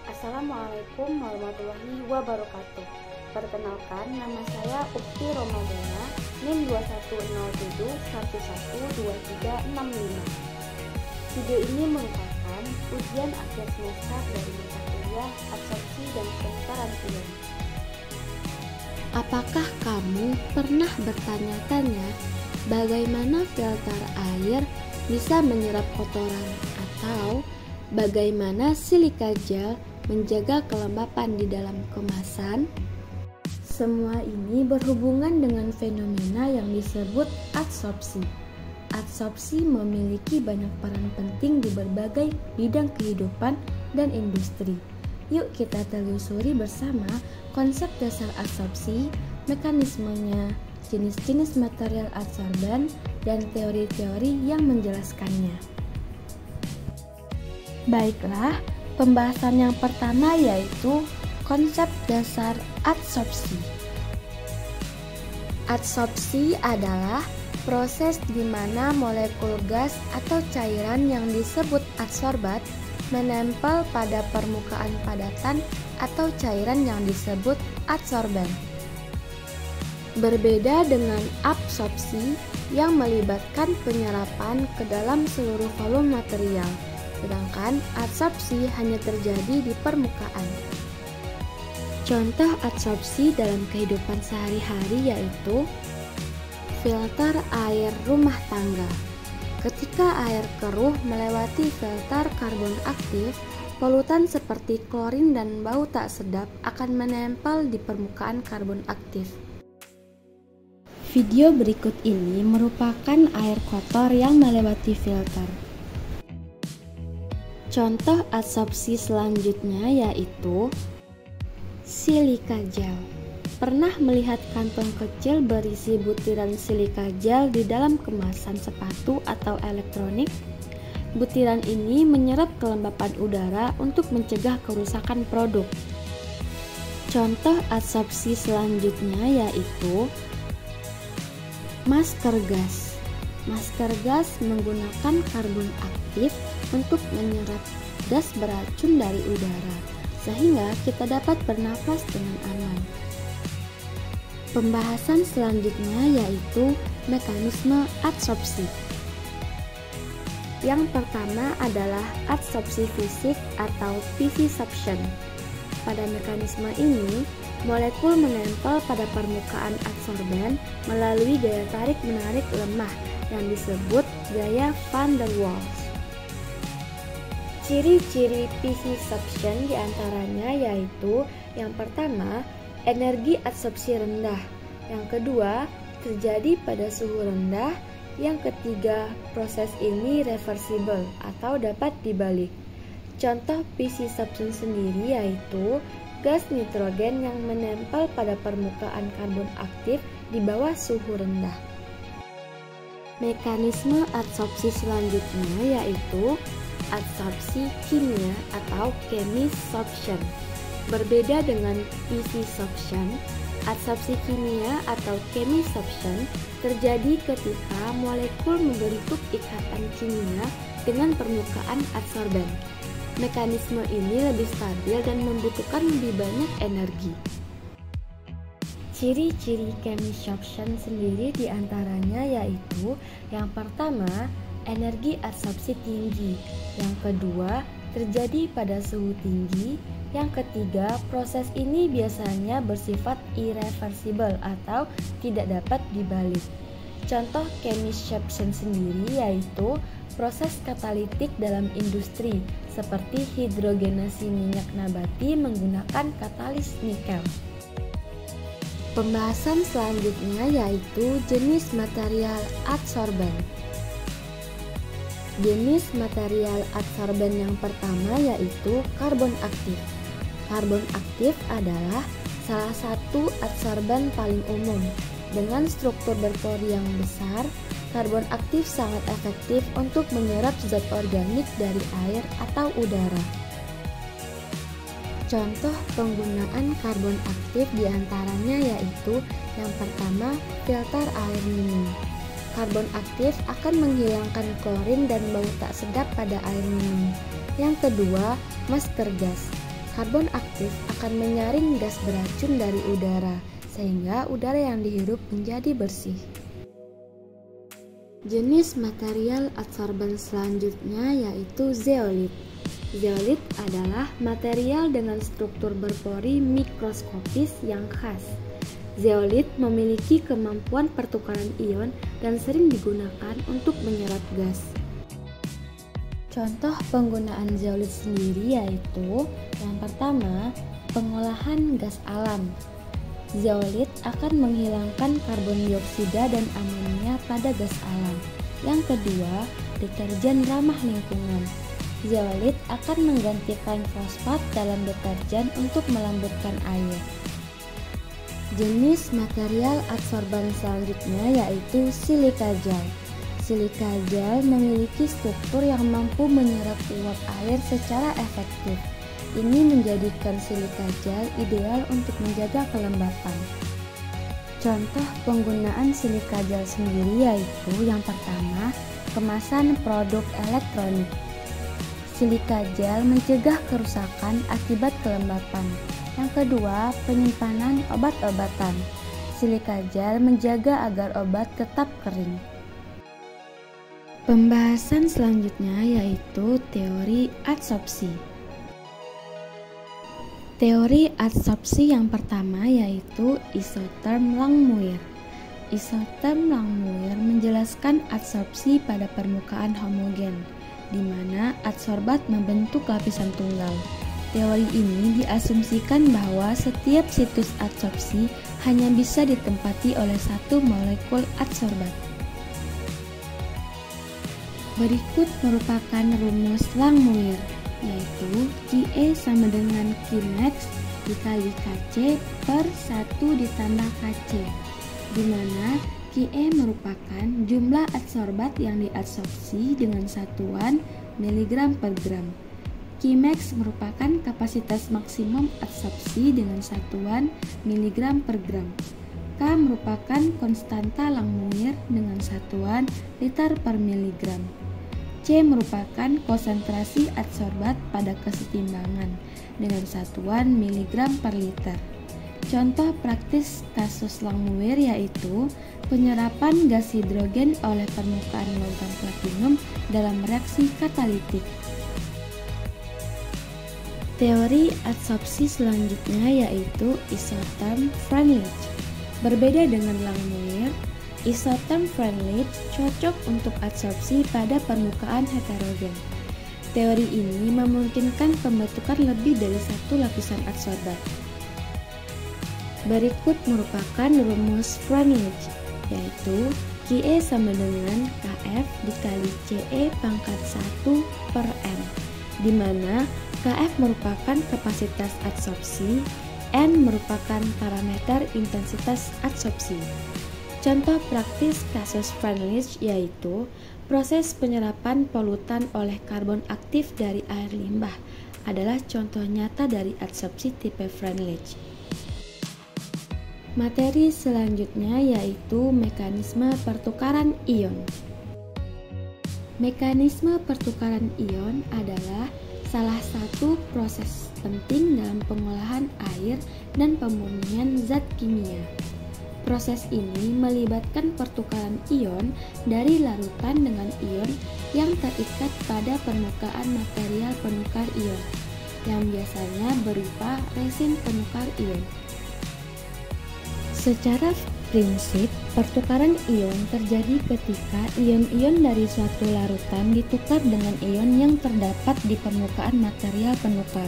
Assalamualaikum warahmatullahi wabarakatuh. Perkenalkan, nama saya Ukti Romadana, NIM 2107112365. Video ini merupakan ujian akhir semester dari mata kuliah Absorpsi dan Pemutaran Ion. Apakah kamu pernah bertanya-tanya bagaimana filter air bisa menyerap kotoran atau bagaimana silika gel menjaga kelembapan di dalam kemasan? Semua ini berhubungan dengan fenomena yang disebut adsorpsi. Adsorpsi memiliki banyak peran penting di berbagai bidang kehidupan dan industri. Yuk kita telusuri bersama konsep dasar adsorpsi, mekanismenya, jenis-jenis material adsorban, dan teori-teori yang menjelaskannya. Baiklah, pembahasan yang pertama yaitu konsep dasar adsorpsi. Adsorpsi adalah proses di mana molekul gas atau cairan yang disebut adsorbat menempel pada permukaan padatan atau cairan yang disebut adsorban. Berbeda dengan absorpsi yang melibatkan penyerapan ke dalam seluruh volume material, sedangkan adsorpsi hanya terjadi di permukaan. Contoh adsorpsi dalam kehidupan sehari-hari yaitu filter air rumah tangga. Ketika air keruh melewati filter karbon aktif, polutan seperti klorin dan bau tak sedap akan menempel di permukaan karbon aktif. Video berikut ini merupakan air kotor yang melewati filter. Contoh adsorpsi selanjutnya yaitu silika gel. Pernah melihat kantong kecil berisi butiran silika gel di dalam kemasan sepatu atau elektronik? Butiran ini menyerap kelembapan udara untuk mencegah kerusakan produk. Contoh adsorpsi selanjutnya yaitu masker gas. Masker gas menggunakan karbon aktif untuk menyerap gas beracun dari udara, sehingga kita dapat bernafas dengan aman. Pembahasan selanjutnya yaitu mekanisme adsorpsi. Yang pertama adalah adsorpsi fisik atau vivisection. Pada mekanisme ini, molekul menempel pada permukaan adsorban melalui gaya tarik-menarik lemah yang disebut gaya van der Waals. Ciri-ciri vivisection diantaranya yaitu yang pertama, energi adsorpsi rendah. Yang kedua, terjadi pada suhu rendah. Yang ketiga, proses ini reversible atau dapat dibalik. Contoh vivisection sendiri yaitu gas nitrogen yang menempel pada permukaan karbon aktif di bawah suhu rendah. Mekanisme adsorpsi selanjutnya yaitu adsorpsi kimia atau chemisorption. Berbeda dengan vivisection, adsorpsi kimia atau chemisorption terjadi ketika molekul membentuk ikatan kimia dengan permukaan adsorban. Mekanisme ini lebih stabil dan membutuhkan lebih banyak energi. Ciri-ciri chemisorption sendiri diantaranya yaitu yang pertama, energi adsorpsi tinggi. Yang kedua, terjadi pada suhu tinggi. Yang ketiga, proses ini biasanya bersifat irreversible atau tidak dapat dibalik. Contoh chemisorption sendiri yaitu proses katalitik dalam industri seperti hidrogenasi minyak nabati menggunakan katalis nikel. Pembahasan selanjutnya yaitu jenis material adsorban. Jenis material adsorban yang pertama yaitu karbon aktif. Karbon aktif adalah salah satu adsorban paling umum. Dengan struktur berpori yang besar, karbon aktif sangat efektif untuk menyerap zat organik dari air atau udara. Contoh penggunaan karbon aktif diantaranya yaitu yang pertama, filter air minum. Karbon aktif akan menghilangkan klorin dan bau tak sedap pada air minum. Yang kedua, masker gas. Karbon aktif akan menyaring gas beracun dari udara, sehingga udara yang dihirup menjadi bersih. Jenis material adsorban selanjutnya yaitu zeolit. Zeolit adalah material dengan struktur berpori mikroskopis yang khas. Zeolit memiliki kemampuan pertukaran ion dan sering digunakan untuk menyerap gas. Contoh penggunaan zeolit sendiri yaitu yang pertama, pengolahan gas alam. Zeolit akan menghilangkan karbon dioksida dan amonia pada gas alam. Yang kedua, deterjen ramah lingkungan. Zeolit akan menggantikan fosfat dalam deterjen untuk melembutkan air. Jenis material adsorban selanjutnya yaitu silika gel. Silika gel memiliki struktur yang mampu menyerap uap air secara efektif. Ini menjadikan silika gel ideal untuk menjaga kelembapan. Contoh penggunaan silika gel sendiri yaitu yang pertama, kemasan produk elektronik. Silika gel mencegah kerusakan akibat kelembapan. Yang kedua, penyimpanan obat-obatan. Silika gel menjaga agar obat tetap kering. Pembahasan selanjutnya yaitu teori adsorpsi. Teori adsorpsi yang pertama yaitu isotherm Langmuir. Isotherm Langmuir menjelaskan adsorpsi pada permukaan homogen, di mana adsorbat membentuk lapisan tunggal. Teori ini diasumsikan bahwa setiap situs adsorpsi hanya bisa ditempati oleh satu molekul adsorbat. Berikut merupakan rumus Langmuir, yaitu Qa sama dengan Qmax dikali Kc per 1 ditambah Kc, di mana Qa merupakan jumlah adsorbat yang diadsorpsi dengan satuan miligram per gram. Qmax merupakan kapasitas maksimum adsorpsi dengan satuan miligram per gram. K merupakan konstanta Langmuir dengan satuan liter per miligram. C merupakan konsentrasi adsorbat pada kesetimbangan dengan satuan miligram per liter. Contoh praktis kasus Langmuir yaitu penyerapan gas hidrogen oleh permukaan logam platinum dalam reaksi katalitik. Teori adsorpsi selanjutnya yaitu isotherm Freundlich. Berbeda dengan Langmuir, isotherm Freundlich cocok untuk adsorpsi pada permukaan heterogen. Teori ini memungkinkan pembentukan lebih dari satu lapisan adsorbat. Berikut merupakan rumus Freundlich, yaitu Qa sama dengan Kf dikali Ce pangkat 1 per M, di mana Kf merupakan kapasitas adsorpsi, N merupakan parameter intensitas adsorpsi. Contoh praktis kasus Freundlich yaitu proses penyerapan polutan oleh karbon aktif dari air limbah adalah contoh nyata dari adsorpsi tipe Freundlich. Materi selanjutnya yaitu mekanisme pertukaran ion. Mekanisme pertukaran ion adalah salah satu proses penting dalam pengolahan air dan pemurnian zat kimia. Proses ini melibatkan pertukaran ion dari larutan dengan ion yang terikat pada permukaan material penukar ion, yang biasanya berupa resin penukar ion. Secara prinsip, pertukaran ion terjadi ketika ion-ion dari suatu larutan ditukar dengan ion yang terdapat di permukaan material penukar.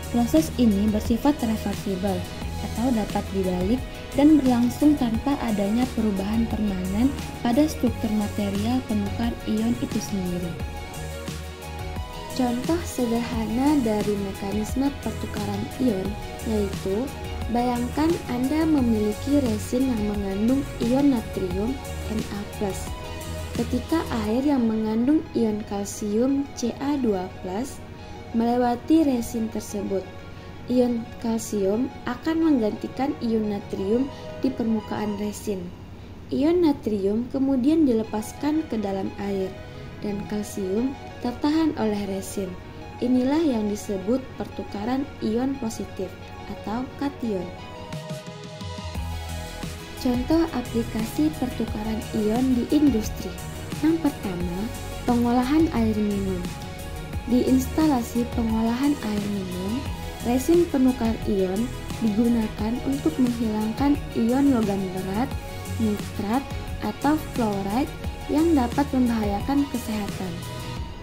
Proses ini bersifat reversibel atau dapat dibalik dan berlangsung tanpa adanya perubahan permanen pada struktur material penukar ion itu sendiri. Contoh sederhana dari mekanisme pertukaran ion yaitu bayangkan Anda memiliki resin yang mengandung ion natrium Na+. Ketika air yang mengandung ion kalsium Ca2+ melewati resin tersebut, ion kalsium akan menggantikan ion natrium di permukaan resin. ion natrium kemudian dilepaskan ke dalam air dan kalsium tertahan oleh resin. Inilah yang disebut pertukaran ion positif atau kation. Contoh aplikasi pertukaran ion di industri. Yang pertama, pengolahan air minum. Di instalasi pengolahan air minum, resin penukar ion digunakan untuk menghilangkan ion logam berat, nitrat, atau fluoride yang dapat membahayakan kesehatan.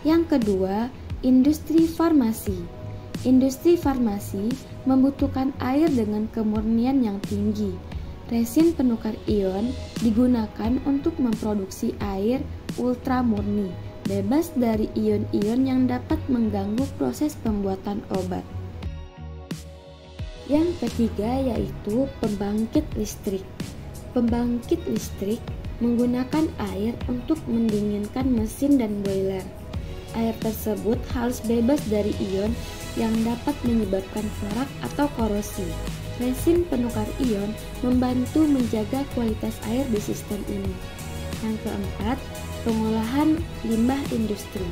Yang kedua, industri farmasi. Industri farmasi membutuhkan air dengan kemurnian yang tinggi. Resin penukar ion digunakan untuk memproduksi air ultra murni, bebas dari ion-ion yang dapat mengganggu proses pembuatan obat. Yang ketiga yaitu pembangkit listrik. Pembangkit listrik menggunakan air untuk mendinginkan mesin dan boiler. Air tersebut harus bebas dari ion yang dapat menyebabkan korak atau korosi. Resin penukar ion membantu menjaga kualitas air di sistem ini. Yang keempat, pengolahan limbah industri.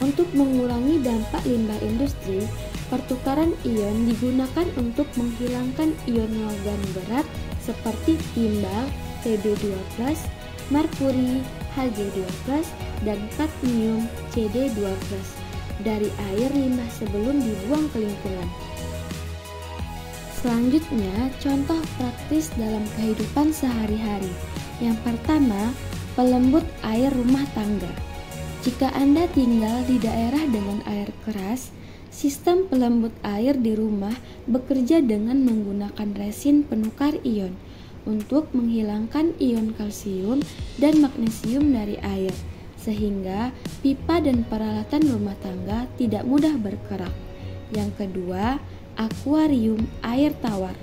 Untuk mengurangi dampak limbah industri, pertukaran ion digunakan untuk menghilangkan ion logam berat seperti timbal Pb2+, merkuri Hg2+, dan kadmium Cd2+ dari air limbah sebelum dibuang ke lingkungan. Selanjutnya, contoh praktis dalam kehidupan sehari-hari. Yang pertama, pelembut air rumah tangga. Jika Anda tinggal di daerah dengan air keras, sistem pelembut air di rumah bekerja dengan menggunakan resin penukar ion untuk menghilangkan ion kalsium dan magnesium dari air, sehingga pipa dan peralatan rumah tangga tidak mudah berkerak. Yang kedua, akuarium air tawar.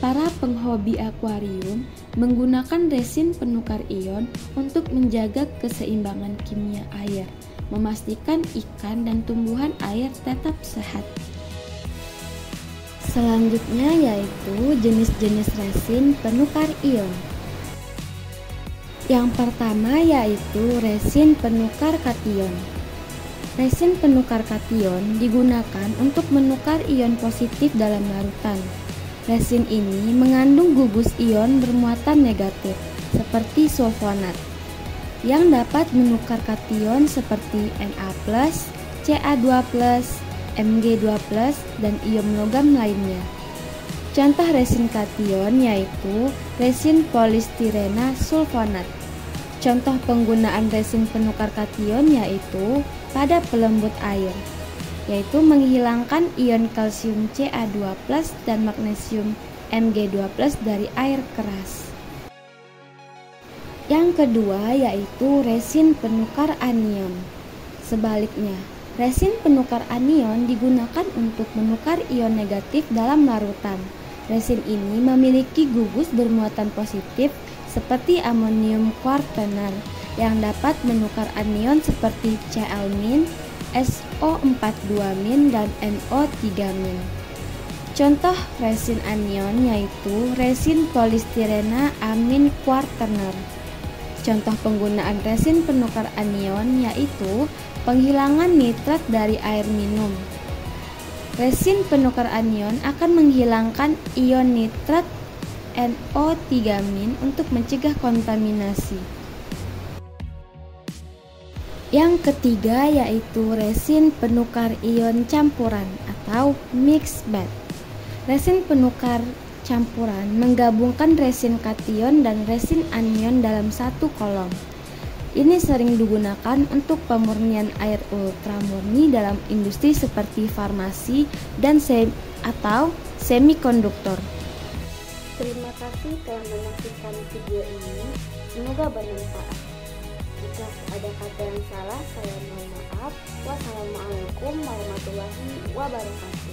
Para penghobi akuarium menggunakan resin penukar ion untuk menjaga keseimbangan kimia air, memastikan ikan dan tumbuhan air tetap sehat. Selanjutnya yaitu jenis-jenis resin penukar ion. Yang pertama yaitu resin penukar kation. Resin penukar kation digunakan untuk menukar ion positif dalam larutan. Resin ini mengandung gugus ion bermuatan negatif seperti sulfonat yang dapat menukar kation seperti Na+, Ca2+, Mg2+, dan ion logam lainnya. Contoh resin kation yaitu resin polistirena sulfonat. Contoh penggunaan resin penukar kation yaitu pada pelembut air, yaitu menghilangkan ion kalsium Ca2+ dan magnesium Mg2+ dari air keras. Yang kedua yaitu resin penukar anion. Sebaliknya, resin penukar anion digunakan untuk menukar ion negatif dalam larutan. Resin ini memiliki gugus bermuatan positif seperti amonium kuartener yang dapat menukar anion seperti Cl-, SO42-, dan NO3-. Contoh resin anion yaitu resin polistirena amin kuartener. Contoh penggunaan resin penukar anion yaitu penghilangan nitrat dari air minum. Resin penukar anion akan menghilangkan ion nitrat NO3- untuk mencegah kontaminasi. Yang ketiga yaitu resin penukar ion campuran atau mixed bed. Resin penukar campuran menggabungkan resin kation dan resin anion dalam satu kolom. Ini sering digunakan untuk pemurnian air ultramurni dalam industri seperti farmasi dan semikonduktor. Terima kasih telah menyaksikan video ini. Semoga bermanfaat. Jika ada kata yang salah, saya mohon maaf. Wassalamualaikum warahmatullahi wabarakatuh.